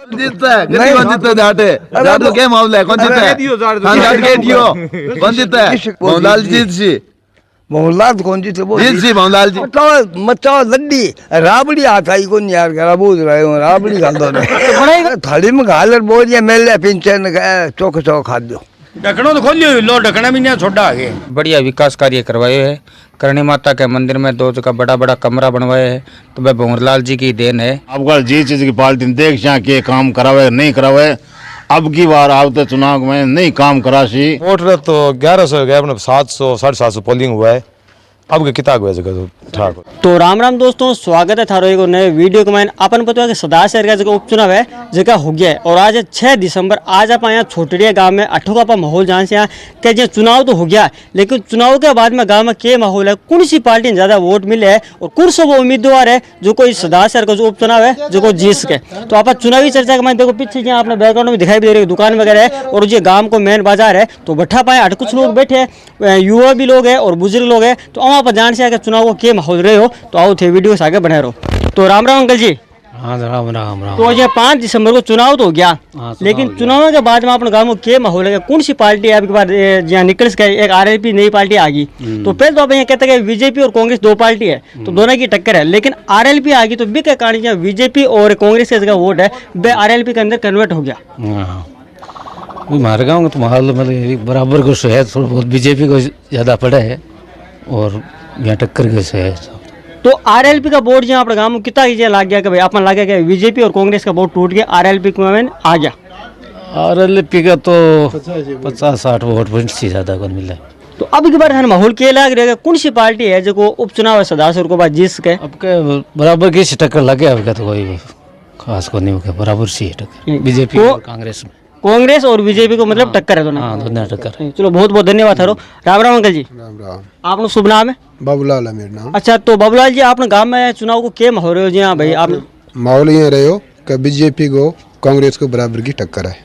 जीतता है नहीं कौन जीतता है जाट तो क्या मामला है कौन जीतता है हाँ जाट के दियो कौन जीतता है मोहनलाल जीत सी मोहनलाल कौन जीते वो जीत सी मोहनलाल जी मचा लड्डी राबड़ी हाथ आई को नहीं यार करा बोल रहे हो राबड़ी खा दो थाली में खा ले बोल ये मेले पिंचन चौक चौक खा दो ढकना तो खोलियो लो ढकना भी नहीं छोड़ा आगे। बढ़िया विकास कार्य करवाए है। करणी माता के मंदिर में 2 का बड़ा बड़ा कमरा बनवाए है तो वह भंवरलाल जी की देन है। आपका जी चीज की पार्टी देख यहाँ के काम करावे नहीं करावे अब की बार आवते चुनाव में नहीं काम करा सी वोट तो 1100 गया अपने 700 750 पोलिंग हुआ है अब के किताब हुआ जगह ठाक तो राम राम दोस्तों, स्वागत है थारो एक नए वीडियो के मैंने अपन पता है कि सदा शहर का जगह उपचुनाव है जगह हो गया है और आज 6 दिसंबर आज आप यहाँ छोटड़िया गांव में अठो का माहौल जहाँ से यहाँ क्या जो चुनाव तो हो गया लेकिन चुनाव के बाद में गांव में क्या माहौल है, कौन सी पार्टी ज्यादा वोट मिले है और कौन सा वो उम्मीदवार है जो कोई सदा शहर का जो उपचुनाव है जो को जीत सके। तो आप चुनावी चर्चा के मैं देखो पीछे यहाँ अपने बैकग्राउंड में दिखाई दे रही दुकान वगैरह है और ये गाँव को मेन बाजार है तो भट्ठा पाए अट कुछ लोग बैठे हैं, युवा भी लोग हैं और बुजुर्ग लोग हैं। तो वहाँ पर जान से आगे चुनाव को क्या माहौल रहे हो तो आओ थे वीडियो से आगे बने रहो। तो राम राम अंकल जी। हाँ राम राम राम। तो ये 5 दिसंबर को चुनाव तो हो गया लेकिन चुनाव के बाद में अपने गाँव में क्या माहौल है, कौन सी पार्टी है आपके पास जहाँ निकल सके एक आरएलपी नई पार्टी आ गई तो पहले तो आप यहाँ कहते हैं बीजेपी और कांग्रेस 2 पार्टी है तो दोनों की टक्कर है लेकिन आरएलपी आ गई तो भी क्या कारण जहाँ बीजेपी और कांग्रेस के जगह वोट है वह आरएलपी के अंदर कन्वर्ट हो गया। हमारे गाँव में तो माहौल मतलब बराबर कुछ है, थोड़ा बहुत बीजेपी को ज़्यादा पड़ा है और यहाँ टक्कर कैसे है। तो आरएलपी का वोट जहाँ अपने गाँव में कितना लाग गया कि भाई अपन लगा गया बीजेपी और कांग्रेस का वोट टूट गया आरएलपी में आ गया। आरएलपी का तो 50-60 वोट से ज़्यादा को मिला। तो अब के बार माहौल क्या लग रहा है, कौन सी पार्टी है जो उपचुनाव है सदासुर को बाद जीत सके? अब के बराबर की टक्कर लगे अब क्या तो कोई खास को नहीं हो बराबर सी टक्कर बीजेपी और कांग्रेस में। कांग्रेस और बीजेपी को मतलब टक्कर है दोनों। हाँ दोनों टक्कर। चलो बहुत बहुत धन्यवाद थारो। राम राम अंकल जी। राम राम। आपका शुभ नाम है? बाबूलाल है मेरा नाम। अच्छा तो बाबूलाल जी आपने गांव में चुनाव को क्या माहौल हो जी? हाँ भाई आप माहौल ये रहे हो कि बीजेपी को कांग्रेस को बराबर की टक्कर है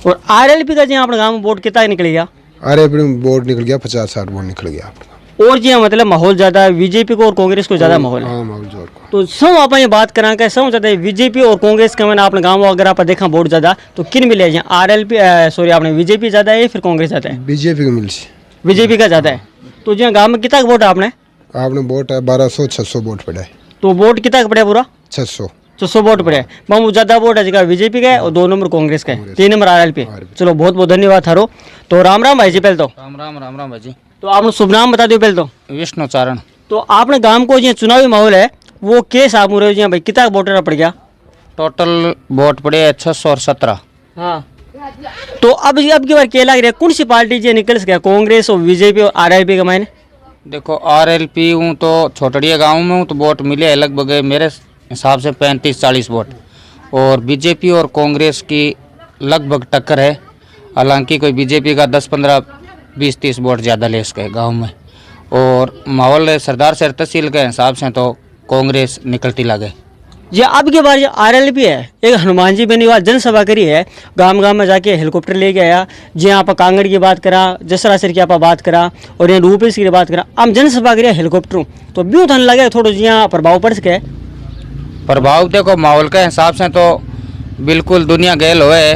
और आरएलपी का जी अपने गाँव में वोट कितना निकल गया? आरएलपी में वोट निकल गया 50-60 वोट निकल गया और जी मतलब माहौल ज्यादा है बीजेपी को और कांग्रेस को ज्यादा माहौल है। हाँ माहौल जोर को तो सब आप ये बात करा के सब ज्यादा बीजेपी और कांग्रेस का मैंने अपने गाँव अगर आप देखा वोट ज्यादा तो किन मिले हैं? आरएलपी सॉरी आपने बीजेपी ज्यादा है फिर कांग्रेस ज्यादा है? बीजेपी को मिल सी बीजेपी का ज्यादा है। तो जी गाँव में कितना वोट है आपने? आपने वोट है 1200-600 वोट पड़ा है। तो वोट कितना पड़ा पूरा? 600 वोट पड़े मामू ज्यादा वोट है जगह बीजेपी का और 2 नंबर कांग्रेस का है 3 नंबर आरएलपी। चलो बहुत बहुत धन्यवाद थारो। तो राम राम भाई जी पहले तो। राम राम राम राम भाई जी। तो आपने शुभ नाम बता दो पहले तो। विष्णु चारण। तो आपने गांव को जो चुनावी माहौल है वो केस आप रहे हो भाई कितना वोटर पड़ गया? टोटल वोट पड़े 617। हाँ तो अब की बार क्या लग रहा है कौन सी पार्टी जो निकल सके कांग्रेस और बीजेपी और आरएलपी का? मैंने देखो आरएलपी हूँ तो छोटड़िया गांव में हूँ तो वोट मिले है लगभग मेरे हिसाब से 35-40 वोट और बीजेपी और कांग्रेस की लगभग टक्कर है। हालांकि कोई बीजेपी का 10-15-20-30 वोट ज़्यादा ले सके गांव में और माहौल सरदार शहर तहसील के हिसाब से तो कांग्रेस निकलती लगे। ये अब के बार आरएलपी है एक हनुमान जी बेनीवाल जनसभा करी है गांव गांव में जाके हेलीकॉप्टर लेके आया जी आप कांगड़ की बात करा जसरासर की आप बात करा और यहाँ रूपेश की बात करा हम जनसभा करिए हेलीकॉप्टर तो ब्यू थन लगे थोड़ा जी यहाँ प्रभाव पड़ सके? प्रभाव देखो माहौल के हिसाब से तो बिल्कुल दुनिया गैल होए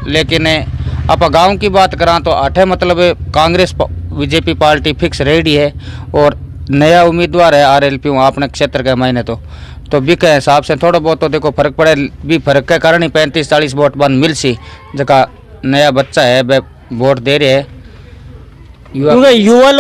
लेकिन आप गांव की बात करा तो आठे मतलब Congress BJP party fix ready है और नया उम्मीदवार है आरएलपी अपने क्षेत्र के मायने तो भी के हिसाब से थोड़ा बहुत तो देखो फर्क पड़े भी फर्क के कारण ही 35-40 वोट बन मिल सी जगह नया बच्चा है वह वोट दे रहे है क्योंकि युवा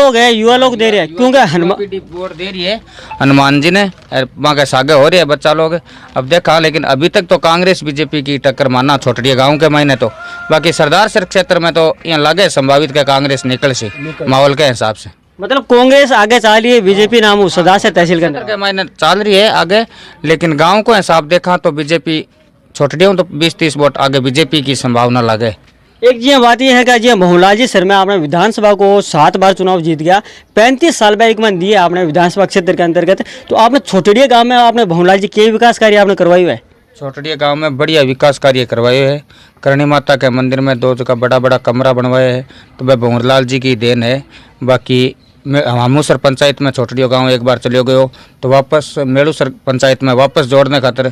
लोग दे रहे हैं क्योंकि हनुमान वोट दे रही है हनुमान जी ने वहाँ के सागे हो रहे हैं बच्चा लोग अब देखा लेकिन अभी तक तो कांग्रेस बीजेपी की टक्कर मानना छोटड़िया गांव के मायने तो बाकी सरदार शहर क्षेत्र में तो यहाँ लगे संभावित के कांग्रेस निकल सी माहौल के हिसाब से मतलब कांग्रेस आगे चल रही है बीजेपी नाम सदा से तहसील के अंदर के मायने चल रही है आगे लेकिन गाँव को हिसाब देखा तो बीजेपी छोटड़ियों तो 20-30 वोट आगे बीजेपी की संभावना लगे। एक जी बात यह है कि जी मोहनलाल जी सर में आपने विधानसभा को 7 बार चुनाव जीत गया 35 साल में एक मन दिए आपने विधानसभा क्षेत्र के अंतर्गत तो आपने छोटड़िया गांव में आपने मोहनलाल जी के विकास कार्य आपने करवाई है? छोटड़िया गांव में बढ़िया विकास कार्य करवाए है। करणी माता के मंदिर में 2 का बड़ा बड़ा कमरा बनवाया है तो वह भंवरलाल जी की देन है। बाकी हमूसर पंचायत में छोटड़िया गाँव एक बार चले गए हो तो वापस मेड़ूसर पंचायत में वापस जोड़ने खातर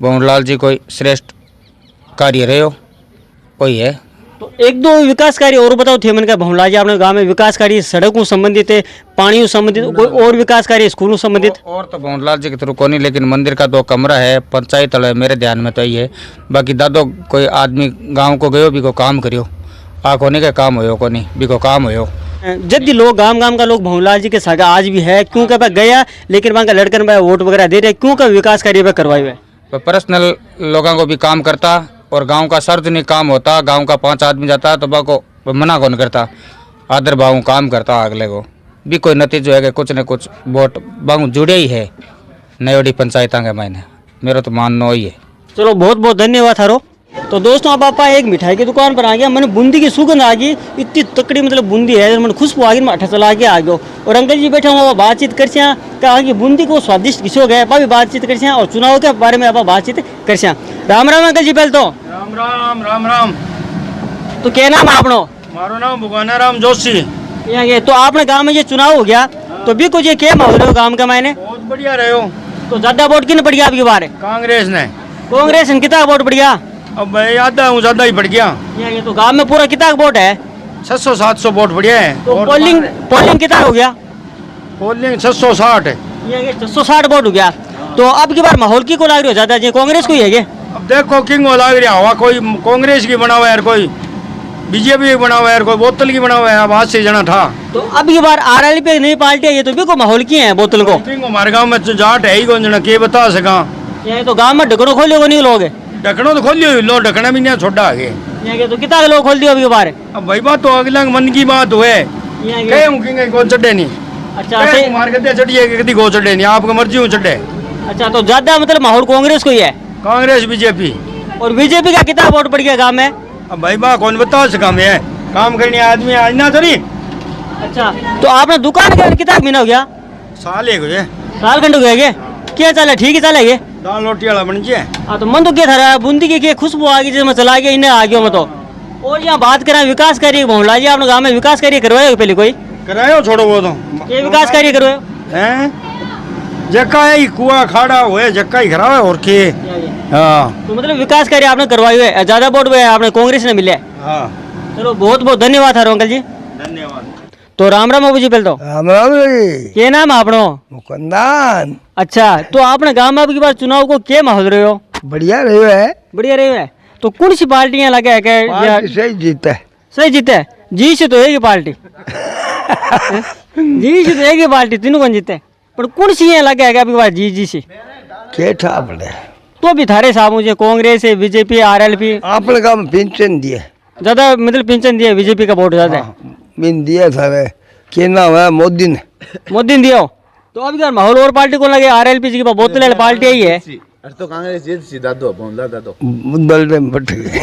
भंवरलाल जी कोई श्रेष्ठ कार्य रहे हो कोई है। तो एक दो विकास कार्य और बताओ थे मन का भमला जी अपने गांव में विकास कार्य सड़कों संबंधित है, पानी संबंधित, कोई और विकास कार्य स्कूलों संबंधित? और तो भवनलाल जी के थ्रू को नहीं, लेकिन मंदिर का 2 कमरा है, पंचायत है मेरे ध्यान में तो यही है। बाकी दादो कोई आदमी गांव को गयो भी को काम करियो, आ कोनी का काम होयो को नहीं भी को काम होयो। जब लोग गांव गांव का लोग भमलाल जी के सागा आज भी है, क्यों का गया लेकिन वहाँ का लड़कन भाई वोट वगैरह दे रहे, क्यों का विकास कार्य करवाए हुए? पर्सनल लोगों को भी काम करता और गांव का सार्वजनिक काम होता, गांव का 5 आदमी जाता तो बाको मना कौन करता, आदर भाव काम करता अगले को भी। कोई नतीजो है कि कुछ न कुछ वोट बांग जुड़े ही है नयोडी पंचायत के मायने, मेरा तो मानना ही है। चलो बहुत बहुत धन्यवाद थारो। तो दोस्तों अब आप एक मिठाई की दुकान पर आ गया, मैंने बूंदी की सुगंध आ गई, इतनी तकड़ी मतलब बूंदी है, मैंने खुशबू आ गई, मैं अठा चला के आ गया। और अंकल जी बैठे हुआ बातचीत कर कहा कि बूंदी को स्वादिष्ट किसो गए भी बातचीत कर और चुनाव के बारे में आप बातचीत कर। राम राम अंकल जी। पहले तो राम राम राम राम। तो क्या नाम है आपनो? मारो नाम भगवाना राम जोशी। ये तो आपने गाँव में ये चुनाव हो गया तो भी कुछ ये क्या माहौल रहे हो गाँव का मायने? बहुत बढ़िया रहे हो। तो ज्यादा वोट किन पड़ गया आपकी बार? कांग्रेस ने। कांग्रेस ने कितना वोट पड़ गया? अब आधा हूँ ज्यादा ही बढ़ गया। ये तो गांव में पूरा कितना वोट है? 600-700 वोट बढ़िया है। तो पोलिंग कितना हो गया? पोलिंग 660 है। ये 660 वोट हो गया। तो अब की बार माहौल की को लाग रही हो ज्यादा? कांग्रेस को ही है क्या? अब देखो किंग हो लाग रहा हुआ, कोई कांग्रेस की बना हुआ है, कोई बीजेपी की बना हुआ है, कोई बोतल की बना हुआ है। अब आज से जना था। तो अब की बार आरएलपी पे नई पार्टी है, ये तो भी को माहौल की है बोतल को? हमारे गाँव में जाट है ही कौन जना के बता सका। ये तो गाँव में ढकनो खोलियो को नहीं लोग? ढकनो तो खोलियो लो, ढकना भी नहीं छोड़ा आगे। ये तो कितना लोग खोल दियो अब की बार? अब भाई बात तो अगला मन की बात हुए कहीं कौन चढ़े नहीं। अच्छा मार के चढ़िए कभी गो चढ़े नहीं, आपकी मर्जी हूँ चढ़े। अच्छा तो ज्यादा मतलब माहौल कांग्रेस को ही है? कांग्रेस बीजेपी। और बीजेपी का कितना वोट पड़ गया गाँव में? अब भाई बा कौन बता सका मैं, काम करने आदमी आज ना थोड़ी। अच्छा तो आपने दुकान के कितना महीना हो गया? साल एक हो जाए। साल घंटे हो गए क्या चला? ठीक ही चला ये दाल रोटी वाला बन जाए। हाँ तो मन तो क्या था बूंदी की खुशबू आ गई जिसमें चला गया इन्हें आ गया मैं तो। और यहाँ बात करें विकास कार्य भमला जी आपने गाँव में विकास कार्य करवाए पहले कोई? करायो छोड़ो वो तो। ये विकास कार्य करवाए हैं जक्का है कुआ खाड़ा हुए जक्का ही खराब है और के। हाँ तो मतलब विकास कार्य आपने करवाए हुए, ज्यादा वोट आपने कांग्रेस ने मिले? हाँ चलो बहुत बहुत धन्यवाद थारो अंकल जी। धन्यवाद। तो राम राम बाबू जी। पहले तो राम राम जी। क्या नाम है आपनो? मुकंदान। अच्छा तो आपने गाँव में अब की बार चुनाव को क्या माहौल रहे हो? बढ़िया रहे है। बढ़िया रहे है। तो कौन सी पार्टियां लगे है पार्टी सही जीता है। सही जीते? जी से तो एक ही पार्टी जी से तो एक ही पार्टी तीनों कौन जीते? पर कौन सी लगे है अभी बार जी से? केठा पड़े तो भी थारे साहब मुझे कांग्रेस है, बीजेपी, आरएलपी। आपने काम पेंशन दिए ज्यादा मतलब पेंशन दिया, बीजेपी का वोट ज्यादा है। बिन दिया सारे क्या नाम है मोदी ने। मोदी ने दिया हो। तो अब यार माहौल और पार्टी को लगे? आरएलपी जी की बोतल वाली पार्टी ही है। तो कांग्रेस जीत सी दादो भमला दादो मुद्दल में बट गए।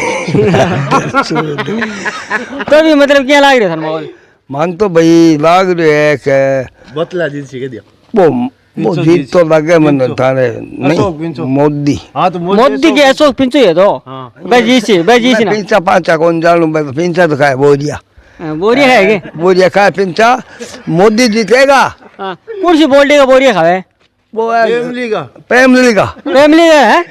तो भी मतलब क्या लाग रहा था माहौल? मान तो भाई लाग रहे है कि बोतला जीत सी के दिया वो जीत तो लगे मन थारे नहीं मोदी। हाँ तो मोदी के अशोक पिंचो है तो भाई जी सी ना पिंचा पांचा कौन जानू भाई पिंचा तो खाए बोरिया बोरिया है क्या? बोरिया खाए पिंचा मोदी जीतेगा। हाँ कौन सी बोल्डे का बोरिया खावे? वो है फैमिली का फैमिली का है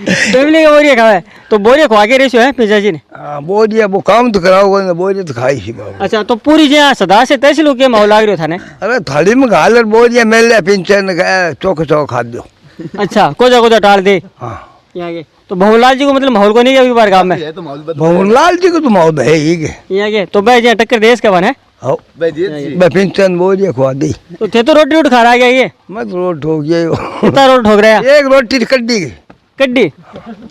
फैमिली का बोरिया खावे तो बोरिया खवा के रेसो है पिताजी ने? हाँ बोरिया वो काम तो कराओगे बोरिया तो खाई ही बाबू। अच्छा तो पूरी जो सदा से तहसील के माहौल लाग रहे थाने? अरे थाली में घाल बोरिया मिल जाए पिंचन चौक चौक खा दो। अच्छा कोजा टाल दे। हाँ यहाँ के तो भवनलाल जी को मतलब माहौल को नहीं अभी बार गाँव में? भवनलाल जी को तो मौत है ही के यहाँ के तो भाई यहाँ टक्कर देश का बन है मैं पिंचन बोरिया खुआ दी। तो थे तो रोटी खा रहा है ये? मत रोट ठोक गए कितना रोटी ठोक रहा है? एक रोटी कड्डी कड्डी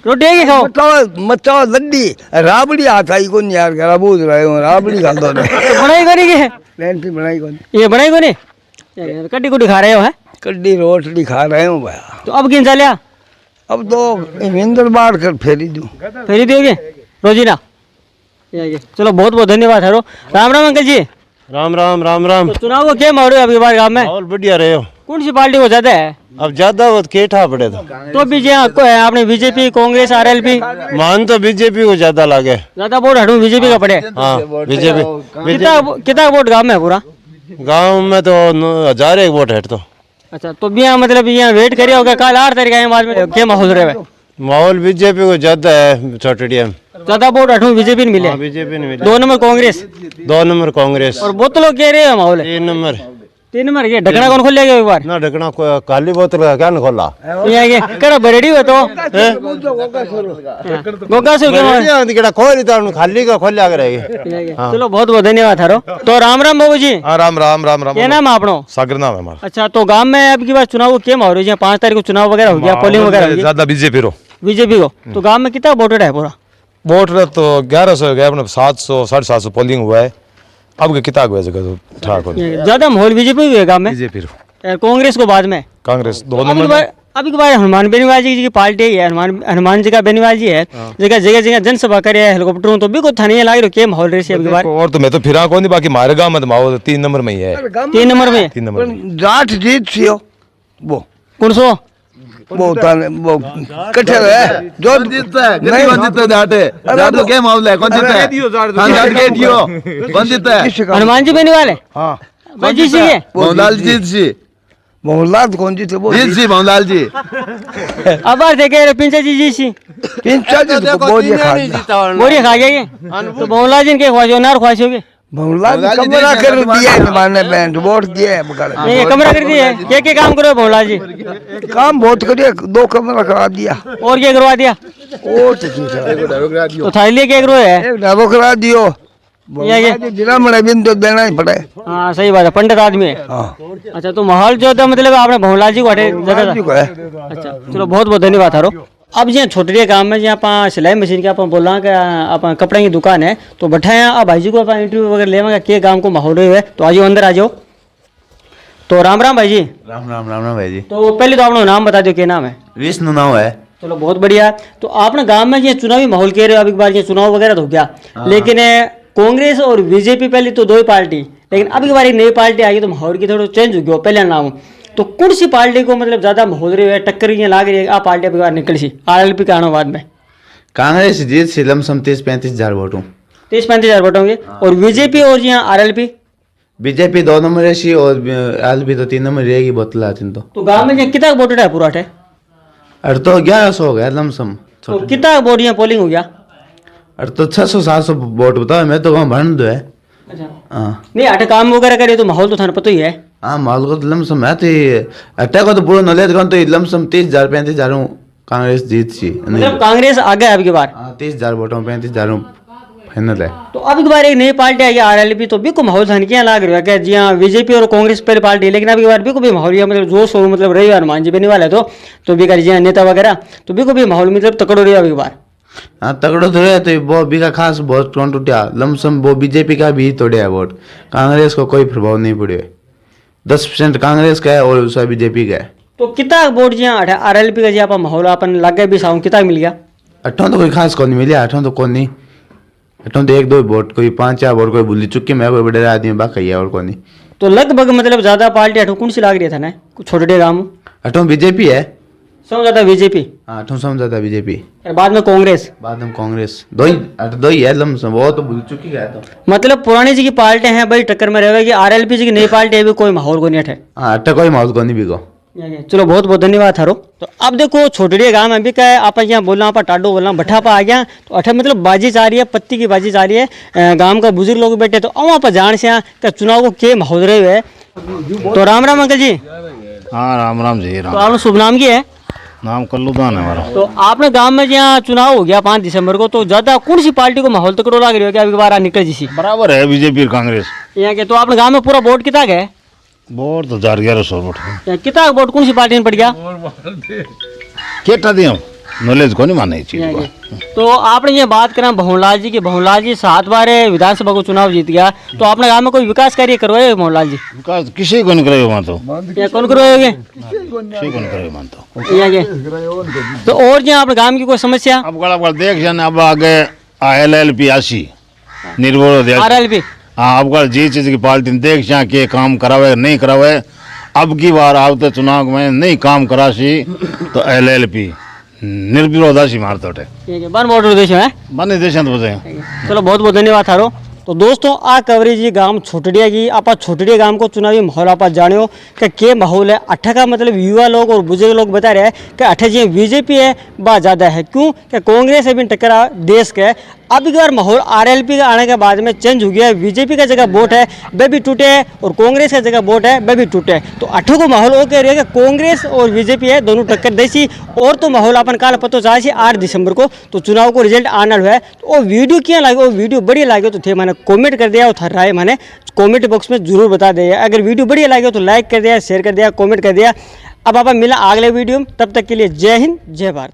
रोटी है खाओ मचाओ लड्डी राबड़ी हाथ आई को नहीं यार करा बूझ रहे हो राबड़ी खा दो बनाई को नहीं लेंटी बनाई को ये बनाई को नहीं कड्डी कुड्डी खा रहे हो? है कड्डी रोटी खा रहे हो भैया। तो अब किन चलिया? अब तो इंदर बाढ़ कर फेरी दूं फेरी दोगे रोजीना? चलो बहुत बहुत धन्यवाद हरो। राम राम अंकल जी। राम राम राम राम। तो चुनाव को क्या माहौल है अभी बार गाँव में? और बढ़िया रहे हो। कौन सी पार्टी को ज्यादा है? अब ज्यादा वो केठा पड़े तो भी आपने बीजेपी, कांग्रेस, आरएलपी? मान तो बीजेपी को ज्यादा लागे। ज्यादा वोट हटू बीजेपी का पड़े? हाँ बीजेपी। कितना वोट गाँव में पूरा? गांव में तो 1000 एक वोट है तो। अच्छा तो भी यहाँ मतलब यहाँ वेट करिए होगा कल 8 तारीख आए बाद में क्या माहौल रहे? माहौल बीजेपी को ज्यादा है छोटड़िया में। ज्यादा वोट अठू बीजेपी ने मिले, बीजेपी ने मिले। 2 नंबर कांग्रेस, 2 नंबर कांग्रेस और बहुत लोग कह रहे हैं माहौल है 3 नंबर ये ढकना कौन खोल लेगा एक बार? ना ढकना काली बोतल का क्या न खोला ये कड़ा बरेडी हो तो गोगा से केड़ा खोल था खाली का खोल आगे रहेगी। चलो बहुत बहुत धन्यवाद थारो। तो राम राम बाबू जी, हाँ राम राम राम राम। क्या नाम है आपनो? सागर नाम है हमारा। अच्छा, तो गांव में अब की बार चुनाव के माहौल है? 5 तारीख को चुनाव वगैरह हो गया, पोलिंग वगैरह हो गई, ज्यादा बीजेपी रो बीजेपी को। तो गांव में कितना वोटेड है पूरा? वोट तो 1100 हो गया अपने 700 750 पोलिंग हुआ है। अब कितना हुआ जगह तो ठाक हो ज्यादा माहौल बीजेपी हुई है गांव में, बीजेपी रो कांग्रेस को बाद में कांग्रेस 2 अभी नंबर। अभी के बाद हनुमान बेनीवाल जी की पार्टी है, हनुमान जी का बेनीवाल जी है, जगह जगह जगह जनसभा करे हेलीकॉप्टर तो भी को थाने लाग रहे के माहौल रही अभी के बाद। और तो मैं तो फिरा कौन बाकी हमारे गांव में तो माहौल 3 नंबर में ही है। 3 नंबर में 3 नंबर में जाट जीत सी हो वो कौन सो वो कठर है जो कौन जीतता है? कितनी कौन जीतता है? जाट है, जाट का क्या मामला है? कौन जीतता है? हाँ, जाट के दियो कौन जीतता है? हनुमान जी बेनीवाल है हाँ भाई जी सी मोहनलाल जीत सी, मोहनलाल कौन जीते वो जीत सी मोहनलाल जी। अब बार देखे पिंचा जी सी 3-4 दिन तो बोरिया खा गया बोरी खा गया ये तो बहुला जी के ख्वाहिश नार ख्वाहिश होगी मोहनलाल ने कमरा कर दिया है माने बैंड वोट दिया है बगल ये कमरा कर दिया है क्या काम करो बहुला जी? काम बहुत करिए 2 कमरा करा दिया और क्या करवा दिया? और तो ठीक है तो थाली लिए क्या करो है? एक ढाबो करा दियो ये जिला में बिन तो देना ही पड़े। हाँ सही बात है, पंडित आदमी है। हाँ अच्छा, तो माहौल जो था मतलब आपने बहुला जी को हटे ज्यादा जी को है। अच्छा, चलो बहुत बहुत धन्यवाद थारो। अब जो छोटे काम में जहाँ आप सिलाई मशीन के आप बोला कि आप कपड़े की दुकान है तो बैठे हैं अब भाई जी को आप इंटरव्यू वगैरह लेवांगे के काम को माहौल रहे हुए तो आज अंदर आ जाओ। तो राम राम भाई जी। राम राम राम राम भाई जी। तो पहले तो आपने नाम बता दो क्या नाम है? विष्णु नाम है। चलो बहुत बढ़िया। तो आपने गांव में ये चुनावी माहौल कह रहे हो, अभी बार ये चुनाव वगैरह तो हो गया, लेकिन कांग्रेस और बीजेपी पहले तो 2 ही पार्टी, लेकिन अभी की बार एक नई पार्टी आई तो माहौल की थोड़ा चेंज हो गया। पहले नाम तो कौन सी पार्टी को मतलब ज्यादा माहौल रही है, टक्कर ये लाग रही है आ पार्टी अभी बार निकल सी आरएलपी का आने बाद में? कांग्रेस जीत सी लमसम 30-35 हजार वोटों 30-35 हजार वोट होंगे। और बीजेपी और यहाँ आरएलपी बीजेपी 2 नंबर है और आरएलपी तो 3 नंबर रहेगी बोतला तो गाँव में कितना वोट है पूरा है? अरे तो 1100 हो गया लमसम। तो कितना वोट यहाँ पोलिंग हो गया? अरे तो 600-700 वोट बताओ, मैं तो वहाँ भरन दो है। अच्छा, हाँ नहीं अटे काम वगैरह करे तो माहौल तो थाने पता ही है। हाँ माहौल को तो लमसम है तो अट्टा को तो पूरा नॉलेज कौन तो लमसम 30,000-35 हजार कांग्रेस जीत सी मतलब कांग्रेस आगे है अभी की बार। 30,000 वोटों 35 हजार फाइनल है। तो अभी की बार एक नई पार्टी आई आरएलपी तो भी को माहौल थाने क्या लाग रहा है क्या? जी हाँ, बीजेपी और कांग्रेस पहले पार्टी, लेकिन अभी की बार भी को भी माहौल मतलब जोश हो मतलब रही हनुमान जी बेनीवाल है तो भी कर जी नेता वगैरह तो भी को भी माहौल मतलब तकड़ो रही अभी की बार। हाँ तगड़ो तो है तो वो भी का खास बहुत कौन टूटा लमसम वो बीजेपी का भी तोड़े है वोट, कांग्रेस को कोई प्रभाव नहीं पड़े। 10% कांग्रेस का है और उसका बीजेपी का है। तो कितना वोट जी आरएलपी का जी आप माहौल अपन लग गए भी साउंड कितना मिल गया? 8 तो कोई खास कौन नहीं मिले, 8 तो कौन नहीं, 8 तो 1-2 वोट कोई 5-4 वोट कोई भूली चुकी मैं कोई बड़े आदमी बाकी है और कौन नहीं। तो लगभग मतलब ज्यादा पार्टी 8 कौन सी लाग रही था ना छोटे गाँव? 8 बीजेपी है, सब ज्यादा बीजेपी। हाँ 8 समझाता बीजेपी, बाद में कांग्रेस, बाद में कांग्रेस 2 ही है लमसम, वो तो भूल चुकी है। तो मतलब पुरानी जी की पार्टी है भाई टक्कर में रहेगी, आरएलपी जी की नई पार्टी है भी कोई माहौल को नहीं है। हाँ 8 कोई माहौल को नहीं बिको। चलो बहुत बहुत धन्यवाद थारो। तो अब देखो छोटड़िया गांव में भी क्या है, आप यहाँ बोलना आप टाडो बोलना भट्ठा पा आ गया तो अठे मतलब बाजी जा रही है, पत्ती की बाजी जा रही है, गांव का बुजुर्ग लोग बैठे तो वहाँ पर जान से क्या चुनाव को के माहौल रहे हुए। तो राम राम अंकल जी। हाँ राम राम जी तो राम। आपने शुभ नाम की है? नाम कल्लूदान है हमारा। तो आपने गांव में जहाँ चुनाव हो गया 5 दिसंबर को तो ज्यादा कौन सी पार्टी को माहौल तकड़ो लग रही है क्या अभी बार निकल जी? बराबर है बीजेपी और कांग्रेस यहाँ के। तो आपने गाँव में पूरा वोट कितना है? वोट तो 1100 वोट कितना वोट कौन सी पार्टी में पड़ गया? केटा दिया नॉलेज को नहीं माने इस चीज यहाँ को। के। तो आपने ये बात करें बहुलाल जी की, बहुलाल जी 7 बार विधानसभा को चुनाव जीत गया तो आपने गाँव में कोई विकास कार्य करवाए बहुलाल जी? विकास किसी को नहीं करे वहाँ तो, या कौन करवाओगे? किसी को नहीं करे वहाँ तो। यहाँ के। तो और जो आपने गाँव की कोई समस्या? अब देख जाने अब आगे LLP आशी निर्भर आरएलपी। हाँ अब जी चीज की पार्टी देख जा के काम करावे नहीं करावे, अब की बार आवते चुनाव में नहीं काम करासी तो LLP निर्विरोधासी मारते बन वोट देश है बने देश तो बताए। चलो बहुत बहुत धन्यवाद थारो। तो दोस्तों आ कवरेज ये गांव छोटड़िया की आप छोटड़िया गांव को चुनावी माहौल आप जानो कि के माहौल है। अट्ठा का मतलब युवा लोग और बुजुर्ग लोग बता रहे हैं कि अट्ठे जी बीजेपी है बा ज़्यादा है, क्यों कि कांग्रेस अभी टकरा देश के। अब एक बार माहौल आरएलपी का आने के बाद में चेंज हो गया है। बीजेपी का जगह वोट है वह भी टूटे है और कांग्रेस का जगह वोट है वह भी टूटे। तो अट्ठों को माहौल वो कह रही है कि कांग्रेस और बीजेपी है दोनों टक्कर देसी। और तो माहौल अपन काल पतो चाहे 8 दिसंबर को तो चुनाव को रिजल्ट आना है। तो वो वीडियो क्या लगे, वो वीडियो बढ़िया लगे तो थे मैंने कॉमेंट कर दिया, और था राय मैंने कॉमेंट बॉक्स में जरूर बता दिया। अगर वीडियो बढ़िया लगे तो लाइक कर दिया, शेयर कर दिया, कॉमेंट कर दिया। अब आप मिला अगले वीडियो में, तब तक के लिए जय हिंद जय भारत।